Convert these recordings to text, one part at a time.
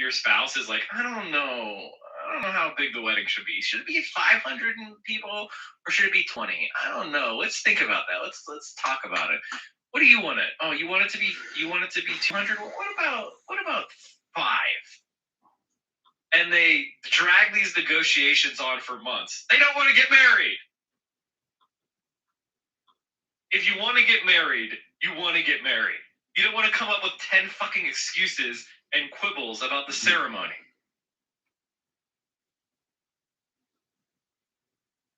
your spouse is like, I don't know. I don't know how big the wedding should be. Should it be 500 people or should it be 20? I don't know. Let's think about that. Let's talk about it. What do you want it? Oh, you want it to be 200? Well, what about 5? And they drag these negotiations on for months. They don't want to get married. If you want to get married, you want to get married. You don't want to come up with 10 fucking excuses and quibbles about the ceremony.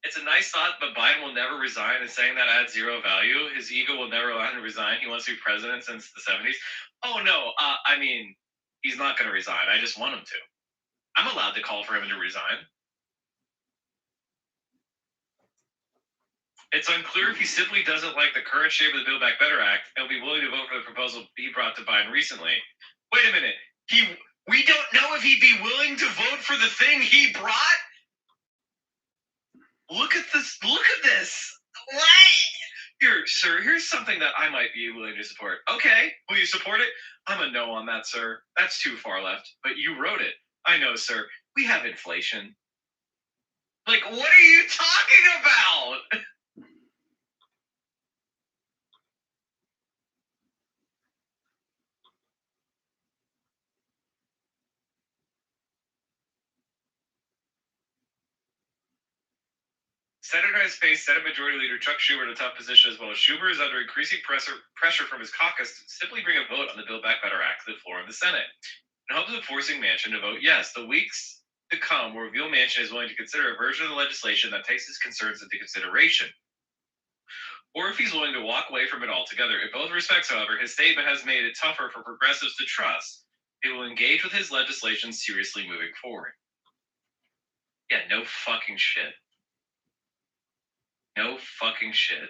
It's a nice thought, but Biden will never resign, and saying that adds zero value. His ego will never allow him to resign. He wants to be president since the 70s. Oh, no. I mean, he's not going to resign. I just want him to. I'm allowed to call for him to resign. It's unclear if he simply doesn't like the current shape of the Build Back Better Act and will be willing to vote for the proposal he brought to Biden recently. Wait a minute. We don't know if he'd be willing to vote for the thing he brought? Look at this. What? Here, sir, here's something that I might be willing to support. Okay, will you support it? I'm a no on that, sir. That's too far left. But you wrote it. I know, sir. We have inflation. Like, what are you talking about? Senator has faced Senate Majority Leader Chuck Schumer in a tough position, as well as Schumer is under increasing pressure from his caucus to simply bring a vote on the Build Back Better Act to the floor of the Senate. In hopes of forcing Manchin to vote yes, the weeks to come will reveal Manchin is willing to consider a version of the legislation that takes his concerns into consideration, or if he's willing to walk away from it altogether. In both respects, however, his statement has made it tougher for progressives to trust they will engage with his legislation seriously moving forward. Yeah, no fucking shit. No fucking shit.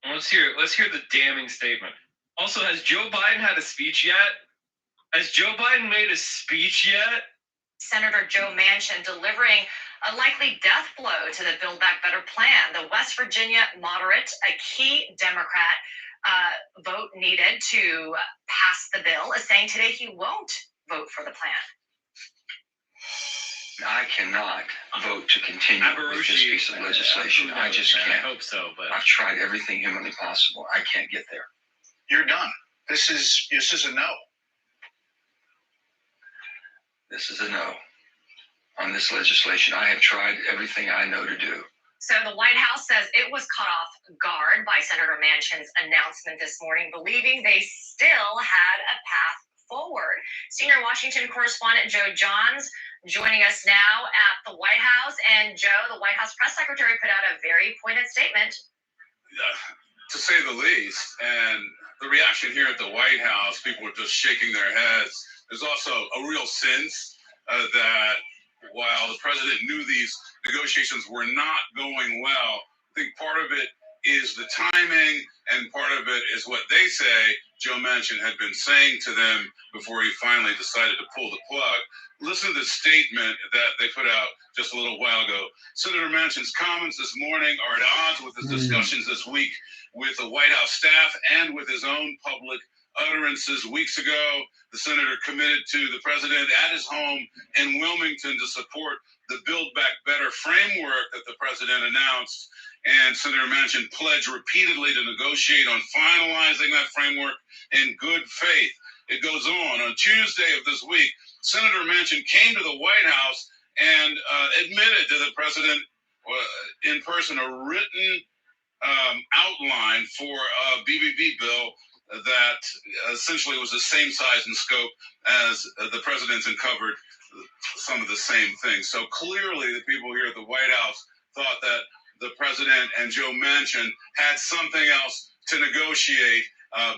Let's hear the damning statement. Also, has Joe Biden had a speech yet? Has Joe Biden made a speech yet? Senator Joe Manchin delivering a likely death blow to the Build Back Better plan. The West Virginia moderate, a key Democrat vote needed to pass the bill, is saying today he won't vote for the plan. I cannot vote to continue with this piece of legislation. I just can't. I hope so, but I've tried everything humanly possible. I can't get there. You're done. This is a no. This is a no on this legislation. I have tried everything I know to do. So the White House says it was caught off guard by Senator Manchin's announcement this morning, believing they still had a path forward. Senior Washington correspondent Joe Johns joining us now at the White House. And Joe, the White House press secretary, put out a very pointed statement. To say the least. And the reaction here at the White House, people were just shaking their heads. There's also a real sense that while the president knew these negotiations were not going well, I think part of it is the timing, and part of it is what they say Joe Manchin had been saying to them before he finally decided to pull the plug. Listen to the statement that they put out just a little while ago. Senator Manchin's comments this morning are at odds with his discussions this week with the White House staff and with his own public utterances. Weeks ago, the senator committed to the president at his home in Wilmington to support the Build Back Better framework that the president announced. And Senator Manchin pledged repeatedly to negotiate on finalizing that framework in good faith. It goes on. On Tuesday of this week, Senator Manchin came to the White House and admitted to the president in person a written outline for a BBB bill that essentially was the same size and scope as the president's and covered some of the same things. So clearly the people here at the White House thought that the president and Joe Manchin had something else to negotiate,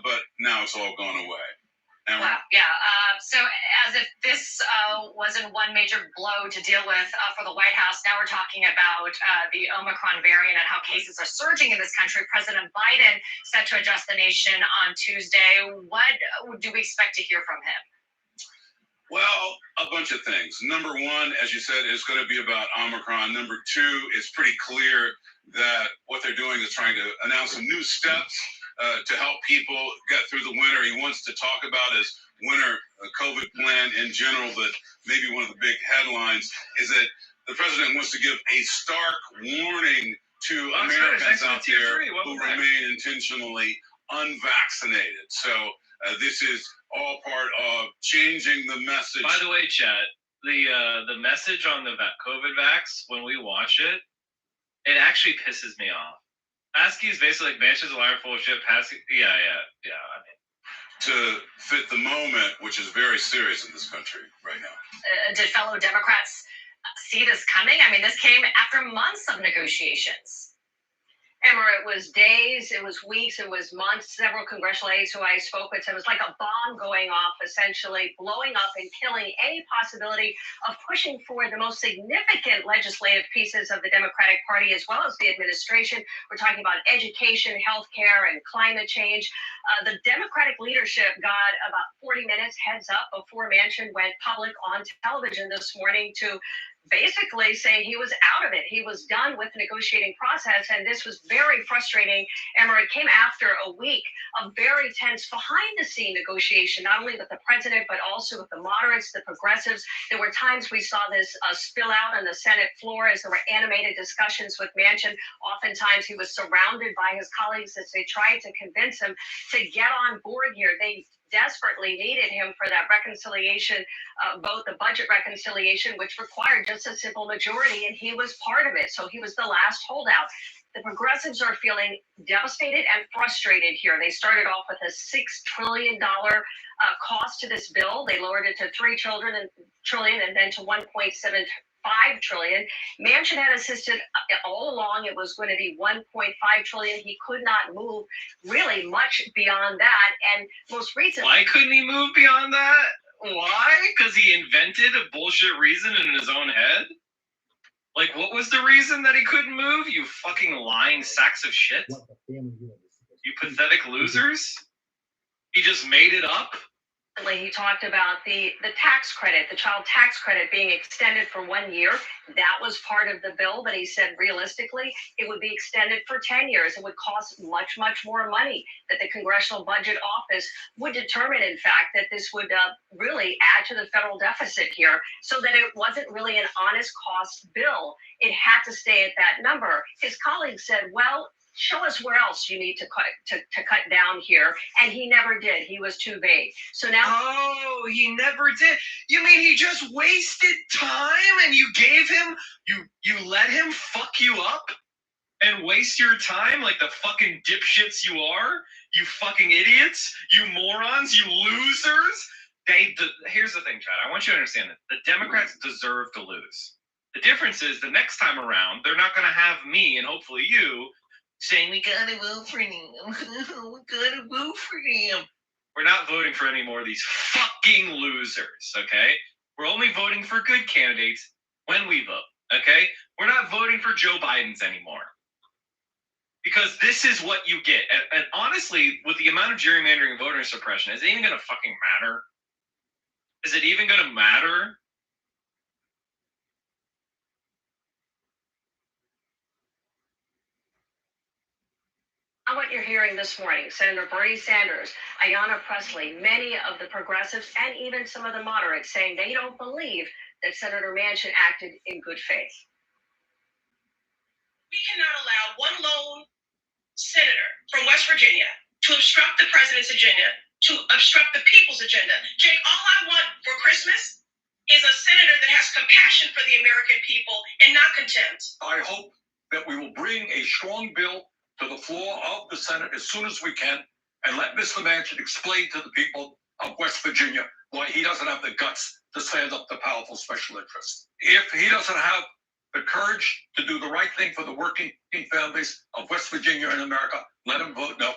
but now it's all gone away. Wow, yeah. So as if this wasn't one major blow to deal with for the White House, now we're talking about the Omicron variant and how cases are surging in this country. President Biden set to address the nation on Tuesday. What do we expect to hear from him? Well, a bunch of things. Number one, as you said, is going to be about Omicron. Number two, it's pretty clear that what they're doing is trying to announce some new steps to help people get through the winter. He wants to talk about his winter COVID plan in general, but maybe one of the big headlines is that the president wants to give a stark warning to Americans out there who remain intentionally unvaccinated. So this is all part of changing the message. By the way, chat, the message on the COVID vax, when we watch it, it actually pisses me off. Askey is basically like, Manchin's a liar, full of shit. Yeah. I mean, to fit the moment, which is very serious in this country right now. Did fellow Democrats see this coming? I mean, this came after months of negotiations. Emma, it was days, it was weeks, it was months. Several congressional aides who I spoke with said it was like a bomb going off, essentially blowing up and killing any possibility of pushing forward the most significant legislative pieces of the Democratic Party, as well as the administration. We're talking about education, healthcare, and climate change. The Democratic leadership got about 40 minutes heads up before Manchin went public on television this morning to basically say he was out of it. He was done with the negotiating process, and this was very frustrating. Emma, it came after a week of very tense behind-the-scene negotiation, not only with the president, but also with the moderates, the progressives. There were times we saw this spill out on the Senate floor as there were animated discussions with Manchin. Oftentimes he was surrounded by his colleagues as they tried to convince him to get on board here. They desperately needed him for that reconciliation, both the budget reconciliation, which required just a simple majority, and he was part of it. So he was the last holdout. The progressives are feeling devastated and frustrated here. They started off with a $6 trillion cost to this bill. They lowered it to $3 trillion and then to $1.75 trillion. Manchin had insisted all along it was going to be $1.5 trillion. He could not move really much beyond that. And most recently, why couldn't he move beyond that? Why? Because he invented a bullshit reason in his own head? Like, what was the reason that he couldn't move? You fucking lying sacks of shit? You pathetic losers? He just made it up? He talked about the tax credit, the child tax credit being extended for 1 year. That was part of the bill, but he said realistically, it would be extended for 10 years. It would cost much, much more money, that the Congressional Budget Office would determine, in fact, that this would really add to the federal deficit here, so that it wasn't really an honest cost bill. It had to stay at that number. His colleagues said, well, show us where else you need to cut down here, and he never did. He was too vague. So now, he never did. You mean he just wasted time, and you gave him, you let him fuck you up and waste your time like the fucking dipshits you are, you fucking idiots, you morons, you losers. Here's the thing, Chad. I want you to understand that the Democrats deserve to lose. The difference is the next time around, they're not going to have me and hopefully you saying, we gotta vote for him. We gotta vote for him. We're not voting for any more of these fucking losers, okay? We're only voting for good candidates when we vote, okay? We're not voting for Joe Biden's anymore. Because this is what you get. And honestly, with the amount of gerrymandering and voter suppression, is it even gonna fucking matter? Is it even gonna matter? what you're hearing this morning, Senator Bernie Sanders, Ayanna Pressley, many of the progressives, and even some of the moderates saying they don't believe that Senator Manchin acted in good faith. We cannot allow one lone senator from West Virginia to obstruct the president's agenda, to obstruct the people's agenda. Jake, all I want for Christmas is a senator that has compassion for the American people and not contempt. I hope that we will bring a strong bill to the floor of the Senate as soon as we can and let Mr. Manchin explain to the people of West Virginia why he doesn't have the guts to stand up to powerful special interests. If he doesn't have the courage to do the right thing for the working families of West Virginia and America, let him vote no.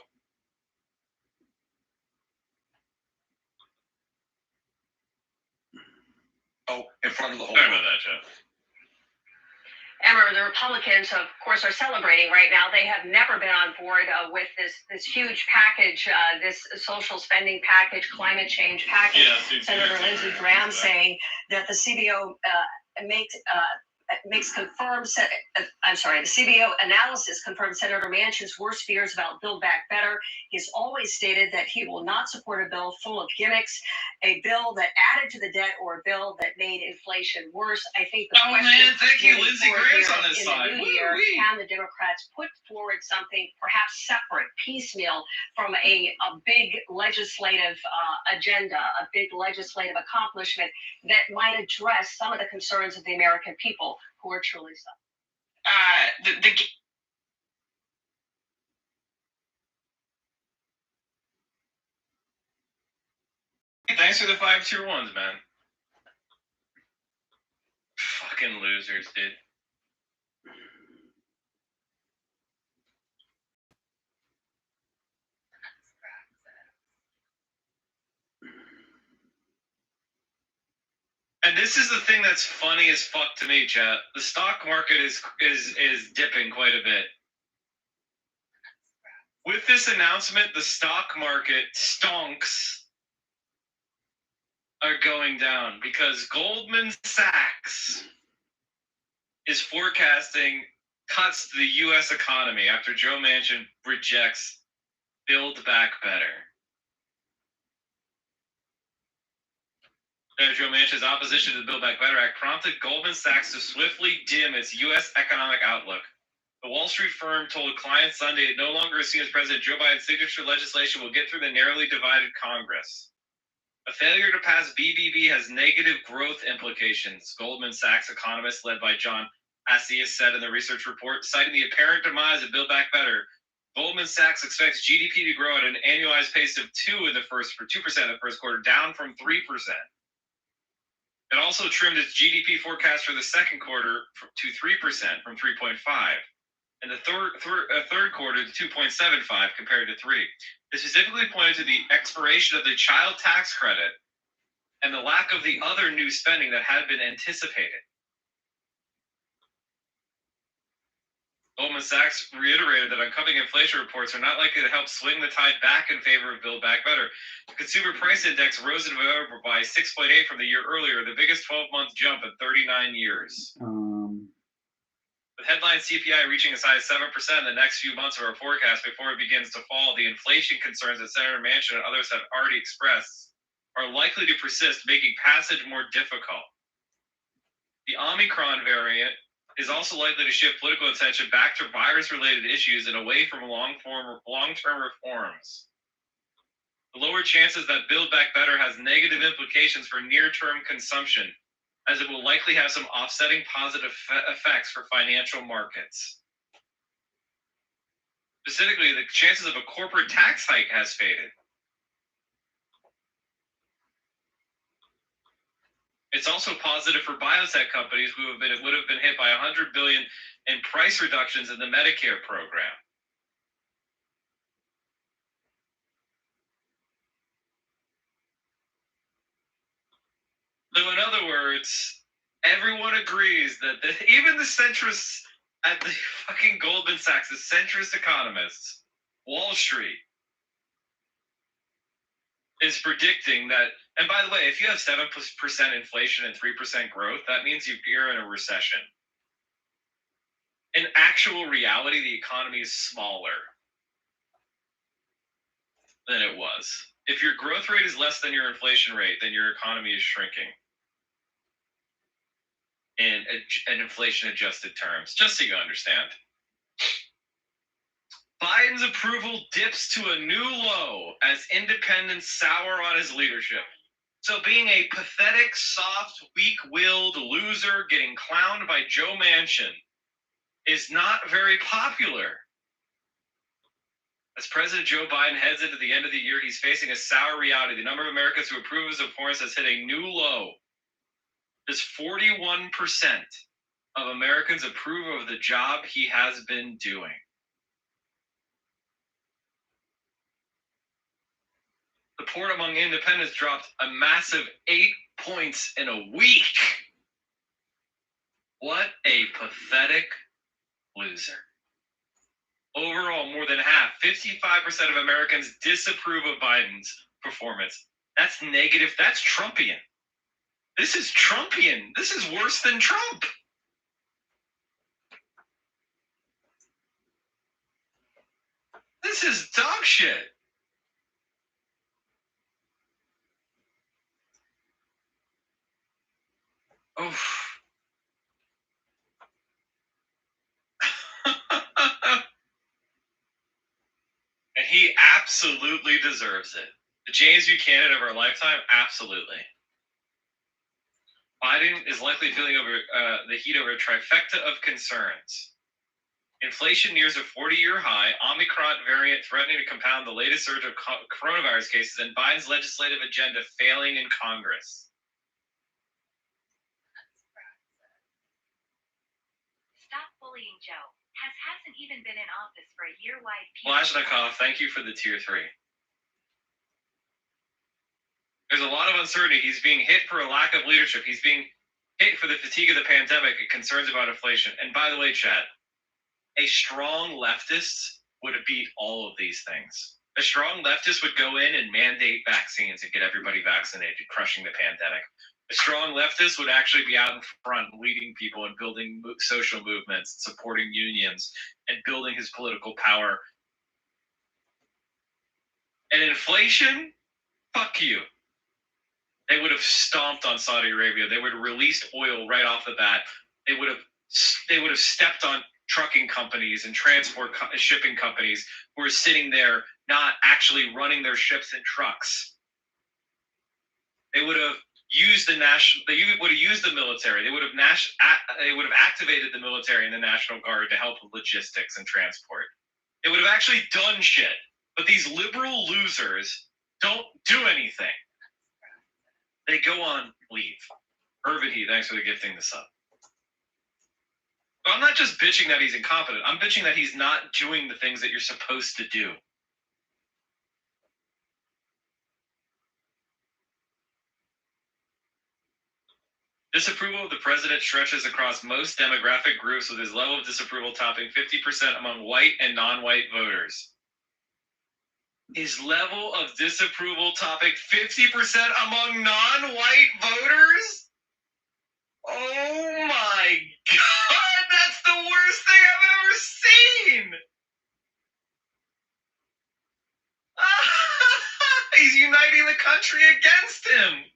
Oh, in front of the whole Sorry about that, Jeff. Emma, the Republicans, of course, are celebrating right now. They have never been on board with this huge package, this social spending package, climate change package. Yeah, Senator Lindsey Graham saying that the CBO The CBO analysis confirmed Senator Manchin's worst fears about Build Back Better. He's always stated that he will not support a bill full of gimmicks, a bill that added to the debt, or a bill that made inflation worse. I think the question thank you, moving Lindsey forward Graham's here on his in side. the new year, can the Democrats put forward something perhaps separate, piecemeal, from a big legislative agenda, a big legislative accomplishment that might address some of the concerns of the American people who are truly suffering? Thanks for the 5 tier 1s, man. Fucking losers, dude. And this is the thing that's funny as fuck to me, chat. The stock market is dipping quite a bit. With this announcement, the stock market stonks are going down because Goldman Sachs is forecasting cuts to the U.S. economy after Joe Manchin rejects Build Back Better. Joe Manchin's opposition to the Build Back Better Act prompted Goldman Sachs to swiftly dim its U.S. economic outlook. The Wall Street firm told clients Sunday it no longer assumes President Joe Biden's signature legislation will get through the narrowly divided Congress. A failure to pass BBB has negative growth implications, Goldman Sachs economist led by John Asias said in the research report, citing the apparent demise of Build Back Better. Goldman Sachs expects GDP to grow at an annualized pace of 2% in the first quarter, down from 3%. It also trimmed its GDP forecast for the second quarter to 3% from 3.5%. And the third quarter to 2.75 compared to 3. They specifically pointed to the expiration of the child tax credit and the lack of the other new spending that had been anticipated. Goldman Sachs reiterated that upcoming inflation reports are not likely to help swing the tide back in favor of Build Back Better. The Consumer Price Index rose in November by 6.8 from the year earlier, the biggest 12-month jump in 39 years. With headline CPI reaching as high as 7% in the next few months of our forecast before it begins to fall, the inflation concerns that Senator Manchin and others have already expressed are likely to persist, making passage more difficult. The Omicron variant is also likely to shift political attention back to virus-related issues and away from long-term reforms. The lower chances that Build Back Better has negative implications for near-term consumption, as it will likely have some offsetting positive effects for financial markets. Specifically, the chances of a corporate tax hike has faded. It's also positive for biotech companies who would have been hit by $100 billion in price reductions in the Medicare program. So in other words, everyone agrees that even the centrists at the fucking Goldman Sachs, the centrist economists, Wall Street, is predicting that, and by the way, if you have 7% inflation and 3% growth, that means you're in a recession. In actual reality, the economy is smaller than it was. If your growth rate is less than your inflation rate, then your economy is shrinking in inflation-adjusted terms, just so you understand. Biden's approval dips to a new low as independents sour on his leadership. So being a pathetic, soft, weak-willed loser getting clowned by Joe Manchin is not very popular. As President Joe Biden heads into the end of the year, he's facing a sour reality. The number of Americans who approve of his performance has hit a new low. Just 41% of Americans approve of the job he has been doing. Support among independents dropped a massive 8 points in a week. What a pathetic loser. Overall, more than half, 55% of Americans disapprove of Biden's performance. That's negative. That's Trumpian. This is Trumpian. This is worse than Trump. This is dog shit. Oof. And he absolutely deserves it. The James Buchanan of our lifetime, absolutely. Biden is likely feeling over the heat over a trifecta of concerns. Inflation nears a 40-year high, Omicron variant threatening to compound the latest surge of coronavirus cases, and Biden's legislative agenda failing in Congress. Stop bullying Joe. Hasn't even been in office for a year. Wide. Blazhnikov, thank you for the tier 3. There's a lot of uncertainty. He's being hit for a lack of leadership. He's being hit for the fatigue of the pandemic and concerns about inflation. And by the way, Chad, a strong leftist would beat all of these things. A strong leftist would go in and mandate vaccines and get everybody vaccinated, crushing the pandemic. A strong leftist would actually be out in front leading people and building social movements, supporting unions, and building his political power. And inflation? Fuck you. They would have stomped on Saudi Arabia. They would have released oil right off the bat. They would have stepped on trucking companies and shipping companies who are sitting there not actually running their ships and trucks. They would have used the military. They would have activated the military and the National Guard to help with logistics and transport. They would have actually done shit. But these liberal losers don't do anything. They go on leave. Irvity, thanks for the gifting this up. But I'm not just bitching that he's incompetent. I'm bitching that he's not doing the things that you're supposed to do. Disapproval of the president stretches across most demographic groups, with his level of disapproval topping 50% among white and non-white voters. His level of disapproval topping 50% among non-white voters? Oh my God, that's the worst thing I've ever seen! He's uniting the country against him!